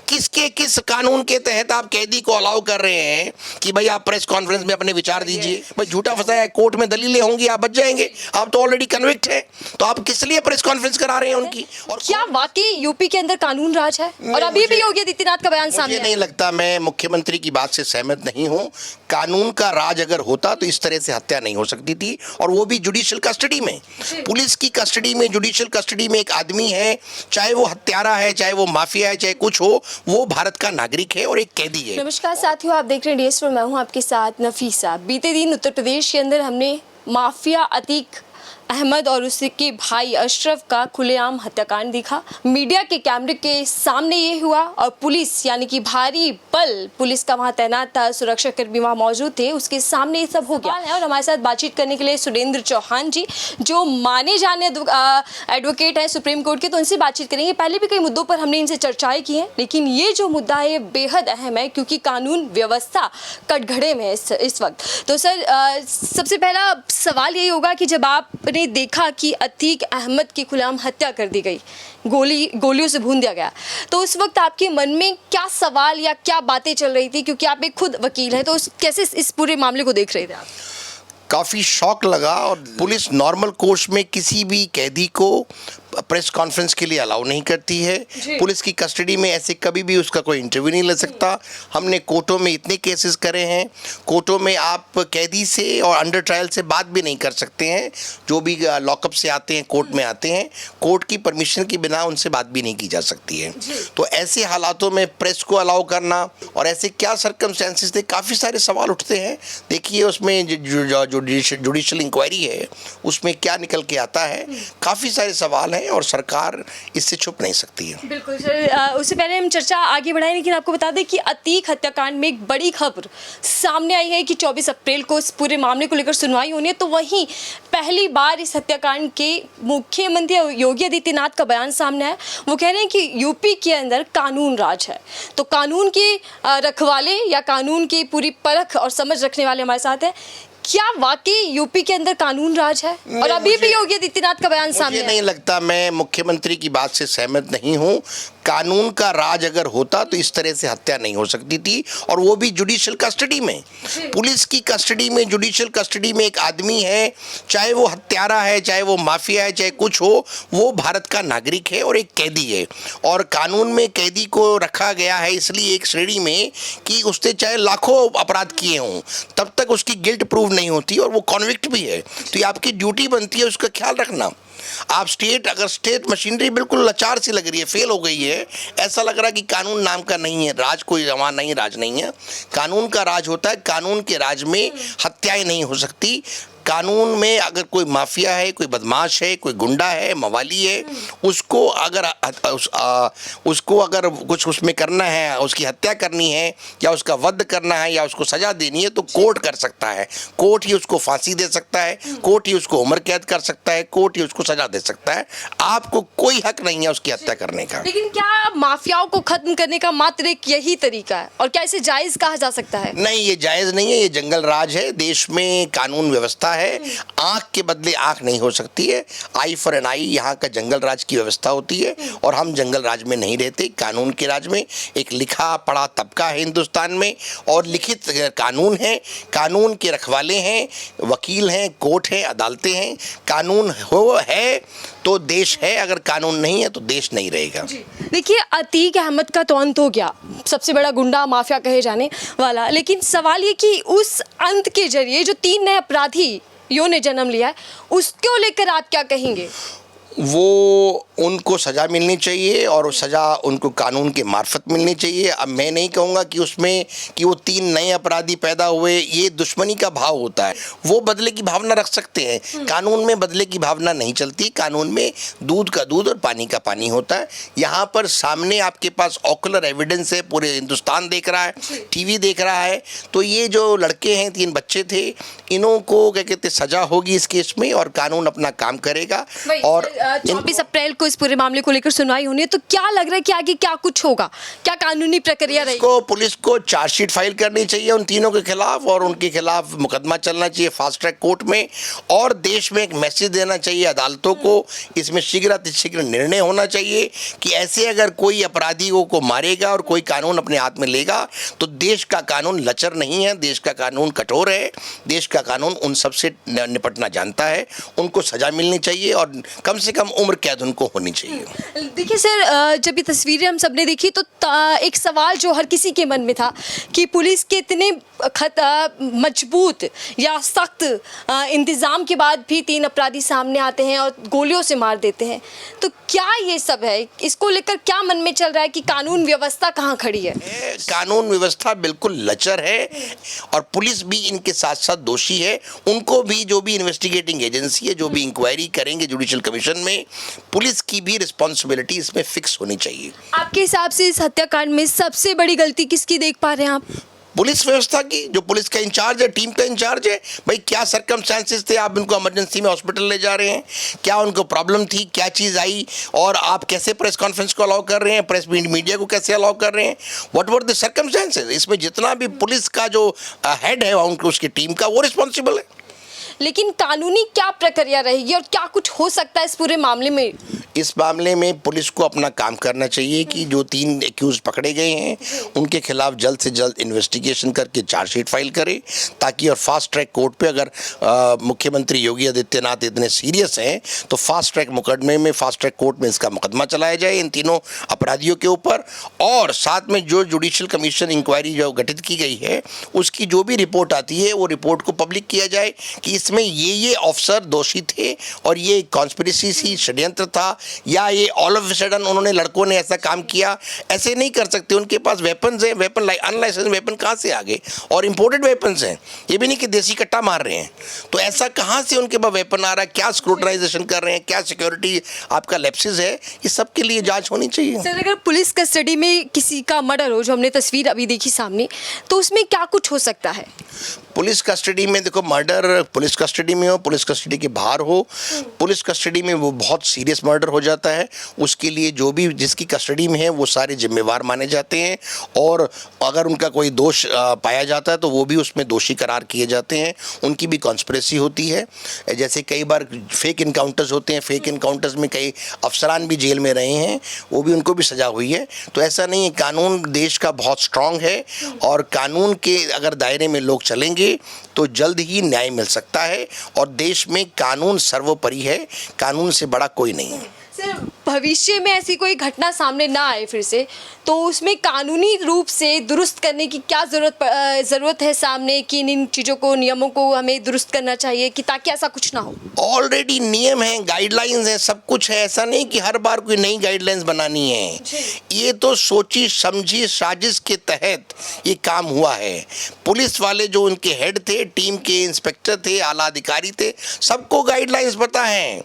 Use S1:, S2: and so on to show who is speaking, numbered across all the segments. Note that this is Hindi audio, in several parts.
S1: किस कानून के तहत आप कैदी को अलाउ कर रहे हैं कि भाई आप प्रेस कॉन्फ्रेंस में अपने विचार दीजिए? भाई झूठा फंसाया है, कोर्ट में दलीलें होंगी, आप बच जाएंगे। आप तो ऑलरेडी कन्विक्ट है, तो आप किस लिए प्रेस कॉन्फ्रेंस करा रहे हैं उनकी? और
S2: क्या वाकई यूपी के अंदर कानून राज है? और अभी भी योगी आदित्यनाथ का बयान सामने
S1: मुझे नहीं लगता, मैं मुख्यमंत्री की बात से सहमत नहीं हूं। कानून का राज अगर होता तो इस तरह से हत्या नहीं हो सकती थी, और वो भी जुडिशियल कस्टडी में, पुलिस की कस्टडी में, जुडिशियल कस्टडी में एक आदमी है, चाहे वो हत्यारा है, चाहे वो माफिया है, चाहे कुछ हो, वो भारत का नागरिक है और एक कैदी है।
S2: नमस्कार साथियों, आप देख रहे हैं DS पर, मैं हूं आपके साथ नफीसा। बीते दिन उत्तर प्रदेश के अंदर हमने माफिया अतीक अहमद और उसके भाई अशरफ का खुलेआम हत्याकांड देखा। मीडिया के कैमरे के सामने ये हुआ और पुलिस यानी कि भारी बल पुलिस का वहां तैनात था, सुरक्षा कर्मी वहां मौजूद थे, उसके सामने ये सब हो गया है। और हमारे साथ बातचीत करने के लिए सुरेंद्र चौहान जी, जो माने जाने एडवोकेट हैं सुप्रीम कोर्ट के, तो उनसे बातचीत करेंगे। पहले भी कई मुद्दों पर हमने इनसे चर्चाएं की हैं, लेकिन ये जो मुद्दा है ये बेहद अहम है क्योंकि कानून व्यवस्था कटघरे में है इस वक्त। तो सर, सबसे पहला सवाल यही होगा कि जब आपने देखा कि अतीक अहमद की खुलेआम हत्या कर दी गई, गोलियों से भून दिया गया, तो उस वक्त आपके मन में क्या सवाल या क्या बातें चल रही थी? क्योंकि आप एक खुद वकील हैं, तो कैसे इस पूरे मामले को देख रहे थे आप?
S1: काफ़ी शॉक लगा, और पुलिस नॉर्मल कोर्स में किसी भी कैदी को प्रेस कॉन्फ्रेंस के लिए अलाउ नहीं करती है। पुलिस की कस्टडी में ऐसे कभी भी उसका कोई इंटरव्यू नहीं ले सकता। हमने कोर्टों में इतने केसेस करे हैं, कोर्टों में आप कैदी से और अंडर ट्रायल से बात भी नहीं कर सकते हैं। जो भी लॉकअप से आते हैं, कोर्ट में आते हैं, कोर्ट की परमिशन के बिना उनसे बात भी नहीं की जा सकती है। तो ऐसे हालातों में प्रेस को अलाउ करना, और ऐसे क्या सर्कमस्टेंसेस थे, काफ़ी सारे सवाल उठते हैं। देखिए उसमें जो जुडिशियल इंक्वायरी है उसमें क्या निकल के आता है, काफ़ी सारे सवाल हैं और सरकार इससे छुप नहीं सकती है।
S2: बिल्कुल सर, उससे पहले हम चर्चा आगे बढ़ाएं, लेकिन आपको बता दें कि अतीक हत्याकांड में एक बड़ी खबर सामने आई है कि 24 अप्रैल को इस पूरे मामले को लेकर सुनवाई होनी है। तो वहीं पहली बार इस हत्याकांड के मुख्यमंत्री योगी आदित्यनाथ का बयान सामने आया। वो कह रहे हैं कि यूपी के अंदर कानून राज है। तो कानून के रखवाले या कानून की पूरी परख और समझ रखने वाले हमारे साथ हैं। क्या वाकई यूपी के अंदर कानून राज है? और अभी भी योगी आदित्यनाथ का बयान सामने
S1: मुझे नहीं लगता, मैं मुख्यमंत्री की बात से सहमत नहीं हूं। कानून का राज अगर होता तो इस तरह से हत्या नहीं हो सकती थी, और वो भी जुडिशियल कस्टडी में, पुलिस की कस्टडी में, जुडिशियल कस्टडी में एक आदमी है, चाहे वो हत्यारा है, चाहे वो माफिया है, चाहे कुछ हो, वो भारत का नागरिक है और एक कैदी है। और कानून में कैदी को रखा गया है इसलिए एक श्रेणी में कि उसने चाहे लाखों अपराध किए हों, तब तक उसकी गिल्ट प्रूव नहीं होती और वो कॉन्विक्ट भी है। तो ये आपकी ड्यूटी बनती है उसका ख्याल रखना। आप अगर स्टेट मशीनरी बिल्कुल लाचार सी लग रही है, फेल हो गई है, ऐसा लग रहा है कि कानून नाम का नहीं है, राज कोई रवा नहीं, राज नहीं है। कानून का राज होता है, कानून के राज में हत्याएं नहीं हो सकती। कानून में अगर कोई माफिया है, कोई बदमाश है, कोई गुंडा है, मवाली है, उसको अगर कुछ उसमें करना है, उसकी हत्या करनी है या उसका वध करना है या उसको सजा देनी है, तो कोर्ट कर सकता है। कोर्ट ही उसको फांसी दे सकता है, कोर्ट ही उसको उम्र कैद कर सकता है, कोर्ट ही उसको सजा दे सकता है। आपको कोई हक नहीं है उसकी हत्या करने का।
S2: लेकिन क्या माफियाओं को खत्म करने का मात्र एक यही तरीका है, और क्या इसे जायज कहा जा सकता है?
S1: नहीं, ये जायज नहीं है, ये जंगल राज है। देश में कानून व्यवस्था है, आंख के बदले आंख नहीं हो सकती है। आई फॉर एन आई, यहाँ का जंगल राज की व्यवस्था होती है, और हम जंगल राज में नहीं रहते, कानून के राज में। एक लिखा पढ़ा तबका है हिंदुस्तान में, और लिखित कानून है, कानून के रखवाले हैं, वकील हैं, कोर्ट है, अदालतें हैं। कानून है तो देश है, अगर कानून नहीं है तो देश नहीं रहेगा।
S2: देखिए, अतीक अहमद का तो अंत हो गया, सबसे बड़ा गुंडा माफिया कहे जाने वाला, लेकिन सवाल ये कि उस अंत के जरिए जो 3 नए अपराधी ने जन्म लिया है, उसको लेकर आप क्या कहेंगे?
S1: वो उनको सज़ा मिलनी चाहिए, और वो सज़ा उनको कानून के मार्फत मिलनी चाहिए। अब मैं नहीं कहूँगा कि उसमें कि वो 3 नए अपराधी पैदा हुए, ये दुश्मनी का भाव होता है। वो बदले की भावना रख सकते हैं, कानून में बदले की भावना नहीं चलती। कानून में दूध का दूध और पानी का पानी होता है। यहाँ पर सामने आपके पास ऑकुलर एविडेंस है, पूरे हिंदुस्तान देख रहा है, टीवी देख रहा है। तो ये जो लड़के हैं, 3 बच्चे थे, इन्हों को क्या कहते सज़ा होगी इस केस में, और कानून अपना काम करेगा। और
S2: 24 अप्रैल को इस पूरे मामले को लेकर सुनवाई होनी है, तो क्या लग रहा है कि आगे क्या कुछ होगा, क्या कानूनी प्रक्रिया रहेगी?
S1: पुलिस को चार्जशीट फाइल करनी चाहिए उन तीनों के खिलाफ, और उनके खिलाफ मुकदमा चलना चाहिए फास्ट ट्रैक कोर्ट में, और देश में एक मैसेज देना चाहिए अदालतों को, इसमें शीघ्र निर्णय होना चाहिए कि ऐसे अगर कोई अपराधियों को मारेगा और कोई कानून अपने हाथ में लेगा तो देश का कानून लचर नहीं है, देश का कानून कठोर है, देश का कानून उन सबसे निपटना जानता है, उनको सजा मिलनी चाहिए और कम से कम उम्र कैद उनको होनी चाहिए।
S2: देखिए सर, जब ये तस्वीरें हम सबने देखी तो एक सवाल जो हर किसी के मन में था कि पुलिस के इतने मजबूत या सख्त इंतज़ाम के बाद भी 3 अपराधी सामने आते हैं और गोलियों से मार देते हैं, तो क्या ये सब है? इसको लेकर क्या मन में चल रहा है कि कानून व्यवस्था कहाँ खड़ी है?
S1: कानून व्यवस्था बिल्कुल लचर है और पुलिस भी इनके साथ साथ दोषी है। उनको भी, जो भी इन्वेस्टिगेटिंग एजेंसी है, जो भी इंक्वायरी करेंगे जुडिशियल कमीशन में, पुलिस की भी रिस्पॉन्सिबिलिटी इसमें फिक्स होनी चाहिए।
S2: आपके हिसाब से इस हत्याकांड में सबसे बड़ी गलती किसकी देख पा रहे हैं आप?
S1: पुलिस व्यवस्था की, जो पुलिस का इंचार्ज है, टीम का इंचार्ज है। भाई क्या सर्कमस्टेंसेस थे, आप उनको इमरजेंसी में हॉस्पिटल ले जा रहे हैं, क्या उनको प्रॉब्लम थी, क्या चीज़ आई, और आप कैसे प्रेस कॉन्फ्रेंस को अलाउ कर रहे हैं, प्रेस मीडिया को कैसे अलाउ कर रहे हैं, व्हाट वर द सर्कमस्टेंसेस। इसमें जितना भी पुलिस का जो हेड है उनको, उसकी टीम का, वो रिस्पॉन्सिबल है।
S2: लेकिन कानूनी क्या प्रक्रिया रहेगी और क्या कुछ हो सकता है इस पूरे मामले में?
S1: इस मामले में पुलिस को अपना काम करना चाहिए कि जो 3 एक्यूज पकड़े गए हैं उनके खिलाफ जल्द से जल्द इन्वेस्टिगेशन करके चार्जशीट फाइल करे, ताकि और फास्ट ट्रैक कोर्ट पे, अगर मुख्यमंत्री योगी आदित्यनाथ इतने सीरियस हैं तो फास्ट ट्रैक मुकदमे में, फास्ट ट्रैक कोर्ट में इसका मुकदमा चलाया जाए इन तीनों अपराधियों के ऊपर। और साथ में जो जुडिशियल कमीशन इंक्वायरी जो गठित की गई है उसकी जो भी रिपोर्ट आती है वो रिपोर्ट को पब्लिक किया जाए कि इसमें ये ऑफिसर दोषी थे और ये कॉन्स्पिरेसी सी, षड्यंत्र था, या ये ऑल ऑफ सडन उन्होंने, लड़कों ने ऐसा काम किया। ऐसे नहीं कर सकते, उनके पास वेपन्स हैं, अनलाइसेंस वेपन कहाँ से आ गए, और इंपोर्टेड वेपन्स हैं, ये भी नहीं कि देसी कट्टा मार रहे हैं। तो ऐसा कहाँ से उनके पास वेपन आ रहा है, क्या स्क्रूटनाइजेशन कर रहे हैं, क्या सिक्योरिटी आपका लैप्सेस है, ये सब के लिए जांच होनी चाहिए।
S2: सर, अगर पुलिस कस्टडी में किसी का मर्डर हो, जो हमने तस्वीर अभी देखी सामने, तो उसमें क्या कुछ हो सकता है?
S1: पुलिस कस्टडी में देखो, मर्डर पुलिस कस्टडी में हो, पुलिस कस्टडी के बाहर हो, पुलिस कस्टडी में वो बहुत सीरियस मर्डर हो जाता है। उसके लिए जो भी जिसकी कस्टडी में है वो सारे जिम्मेवार माने जाते हैं, और अगर उनका कोई दोष पाया जाता है तो वो भी उसमें दोषी करार किए जाते हैं। उनकी भी कॉन्स्पिरेसी होती है। जैसे कई बार फेक इनकाउंटर्स होते हैं, फेक इनकाउंटर्स में कई अफसरान भी जेल में रहे हैं, वो भी, उनको भी सजा हुई है। तो ऐसा नहीं है, कानून देश का बहुत स्ट्रांग है और कानून के अगर दायरे में लोग चलेंगे तो जल्द ही न्याय मिल सकता है, और देश में कानून सर्वोपरि है, कानून से बड़ा कोई नहीं है।
S2: सर, भविष्य में ऐसी कोई घटना सामने ना आए फिर से, तो उसमें कानूनी रूप से दुरुस्त करने की क्या ज़रूरत है सामने, कि इन चीज़ों को, नियमों को हमें दुरुस्त करना चाहिए कि ताकि ऐसा कुछ ना हो?
S1: ऑलरेडी नियम हैं, गाइडलाइंस हैं, सब कुछ है। ऐसा नहीं कि हर बार कोई नई गाइडलाइंस बनानी है। ये तो सोची समझी साजिश के तहत ये काम हुआ है। पुलिस वाले जो उनके हेड थे, टीम के इंस्पेक्टर थे, आला अधिकारी थे, सबको गाइडलाइंस पता है।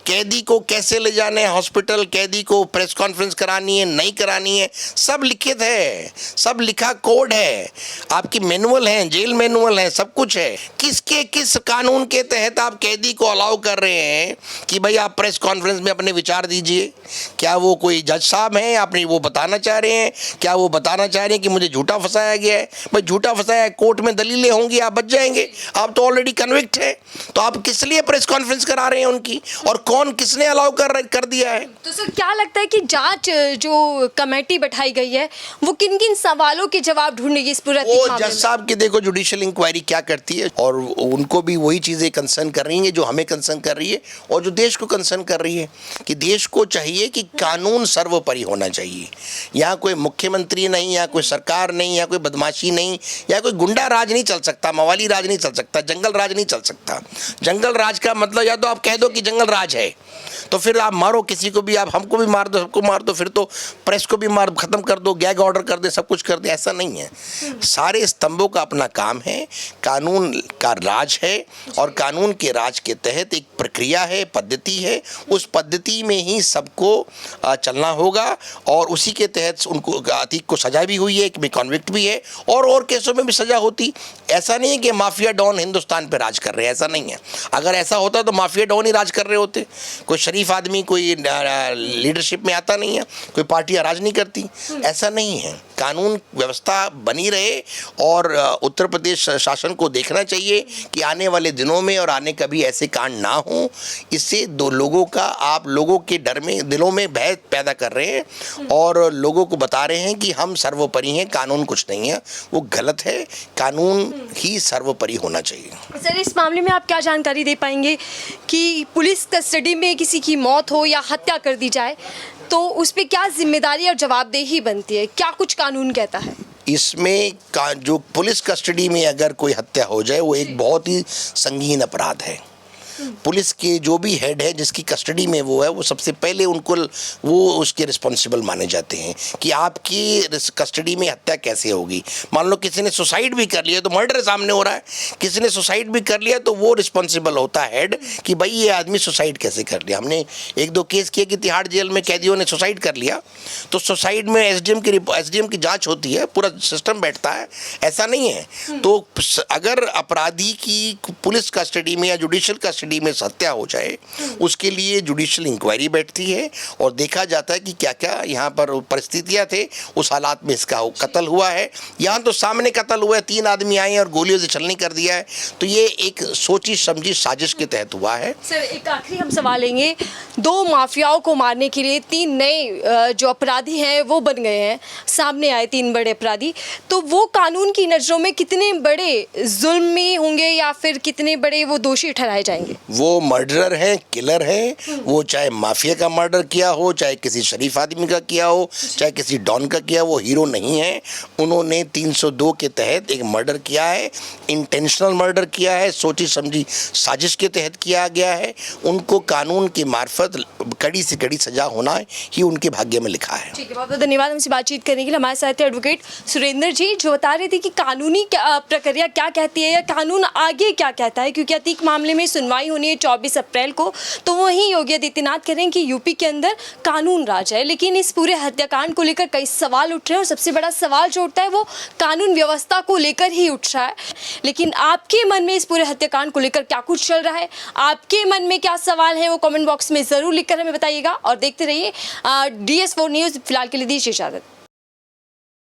S1: कैदी को कैसे ले जाना है हॉस्पिटल, कैदी को प्रेस कॉन्फ्रेंस करानी है, नहीं करानी है, सब लिखित है, सब लिखा कोड है, आपकी मैनुअल है, जेल मैनुअल है, सब कुछ है। किस कानून के तहत आप कैदी को अलाउ कर रहे हैं कि भाई आप प्रेस कॉन्फ्रेंस में अपने विचार दीजिए? क्या वो कोई जज साहब हैं, आपने वो बताना चाह रहे हैं? क्या वो बताना चाह रहे हैं कि मुझे झूठा फंसाया गया है? भाई झूठा फंसाया है, कोर्ट में दलीलें होंगी, आप बच जाएंगे। आप तो ऑलरेडी कन्विक्ट है, तो आप किस लिए प्रेस कॉन्फ्रेंस करा रहे हैं उनकी, और कौन किसने अलाउ कर दिया है?
S2: तो सर, क्या लगता है कि जांच जो कमेटी बैठाई गई है वो किन किन सवालों के जवाब ढूंढेगी इस पूरे
S1: वो जज साहब की, देखो जुडिशियल इंक्वायरी क्या करती है, और उनको भी वही चीज़ें कंसर्न कर रही हैं जो हमें कंसर्न कर रही है और जो देश को कंसर्न कर रही है, कि देश को चाहिए कि कानून सर्वोपरि होना चाहिए। यहाँ कोई मुख्यमंत्री नहीं, यहाँ कोई सरकार नहीं, यहाँ कोई बदमाशी नहीं, यहाँ कोई गुंडा राज नहीं चल सकता, मवाली राज नहीं चल सकता, जंगल राज नहीं चल सकता। जंगल राज का मतलब, या तो आप कह दो कि जंगल राज है, तो फिर आप मारो किसी को भी, आप हमको भी मार दो, सबको मार दो, फिर तो प्रेस को भी मार, खत्म कर दो, गैग ऑर्डर कर दे, सब कुछ कर दे। ऐसा नहीं है। सारे स्तंभों का अपना काम है, कानून का राज है, और कानून के राज के तहत एक प्रक्रिया है, पद्धति है, उस पद्धति में ही सबको चलना होगा, और उसी के तहत उनको, अतीक को सजा भी हुई है, एक में कॉन्विक्ट भी है, और केसों में भी सजा होती। ऐसा नहीं है कि माफिया डॉन हिंदुस्तान पे राज कर रहे हैं, ऐसा नहीं है। अगर ऐसा होता तो माफिया डॉन ही राज कर रहे होते, कोई शरीफ आदमी कोई लीडरशिप में आता नहीं है, कोई पार्टी राज नहीं करती, ऐसा नहीं है। कानून व्यवस्था बनी रहे और उत्तर प्रदेश शासन को देखना चाहिए कि आने वाले दिनों में और आने कभी ऐसे कांड ना हो। इससे दो लोगों का, आप लोगों के डर में, दिलों में भय पैदा कर रहे हैं और लोगों को बता रहे हैं कि हम सर्वोपरि हैं, कानून कुछ नहीं है। वो गलत है, कानून ही सर्वोपरि होना चाहिए।
S2: सर, इस मामले में आप क्या जानकारी दे पाएंगे कि पुलिस कस्टडी में किसी की मौत हो या हत्या कर दी जाए तो उस पर क्या जिम्मेदारी और जवाबदेही बनती है, क्या कुछ कानून कहता है?
S1: इसमें जो पुलिस कस्टडी में अगर कोई हत्या हो जाए वो एक बहुत ही संगीन अपराध है। पुलिस के जो भी हेड है जिसकी कस्टडी में वो है, वो सबसे पहले उनको वो उसके रिस्पॉन्सिबल माने जाते हैं कि आपकी कस्टडी में हत्या कैसे होगी। मान लो किसी ने सुसाइड भी कर लिया तो मर्डर सामने हो रहा है, किसी ने सुसाइड भी कर लिया तो वो रिस्पॉन्सिबल होता है हेड कि भाई ये आदमी सुसाइड कैसे कर लिया। हमने 1-2 केस किए कि तिहाड़ जेल में कैदियों ने सुसाइड कर लिया, तो सुसाइड में एसडीएम की जाँच होती है, पूरा सिस्टम बैठता है, ऐसा नहीं है। तो अगर अपराधी की पुलिस कस्टडी में या जुडिशियल कस्टडी में हत्या हो जाए, उसके लिए जुडिशियल इंक्वायरी बैठती है और देखा जाता है कि क्या क्या यहाँ पर परिस्थितियाँ थे, उस हालात में इसका कत्ल हुआ है। यहाँ तो सामने कत्ल हुआ है, 3 आदमी आए और गोलियों से छलनी कर दिया है, तो ये एक सोची समझी साजिश के तहत हुआ है।
S2: सर, एक आखिरी हम सवाल लेंगे। 2 माफियाओं को मारने के लिए 3 नए जो अपराधी हैं वो बन गए हैं, सामने आए 3 बड़े अपराधी, तो वो कानून की नज़रों में कितने बड़े जुल्मी होंगे या फिर कितने बड़े वो दोषी ठहराए जाएंगे?
S1: वो मर्डरर हैं, किलर हैं, वो चाहे माफिया का मर्डर किया हो, चाहे किसी शरीफ आदमी का किया हो, चाहे किसी डॉन का किया, वो हीरो नहीं है। उन्होंने 302 के तहत एक मर्डर किया है, इंटेंशनल मर्डर किया है, सोची समझी साजिश के तहत किया गया है। उनको कानून के मार्फत कड़ी से कड़ी सजा होना ही उनके भाग्य में लिखा है।
S2: ठीक है, बहुत बहुत धन्यवाद हमसे बातचीत करने के लिए। हमारे साथ एडवोकेट सुरेंद्र जी, जो बता रहे थे कि कानूनी प्रक्रिया क्या कहती है या कानून आगे क्या कहता है, क्योंकि अतीक मामले में सुनवाई होनी है 24 अप्रैल को, तो वहीं योगी आदित्यनाथ कह रहे हैं कि यूपी के अंदर कानून राज है। लेकिन इस पूरे हत्याकांड को लेकर कई सवाल उठ रहे हैं और सबसे बड़ा सवाल जो उठता है वो कानून व्यवस्था को लेकर ही उठ रहा है। लेकिन आपके मन में इस पूरे हत्याकांड को लेकर क्या कुछ चल रहा है, आपके मन में क्या सवाल है, वो कमेंट बॉक्स में ज़रूर लिखकर हमें बताइएगा और देखते रहिए DS4 न्यूज़। फिलहाल के लिए दीजिए इजाज़त।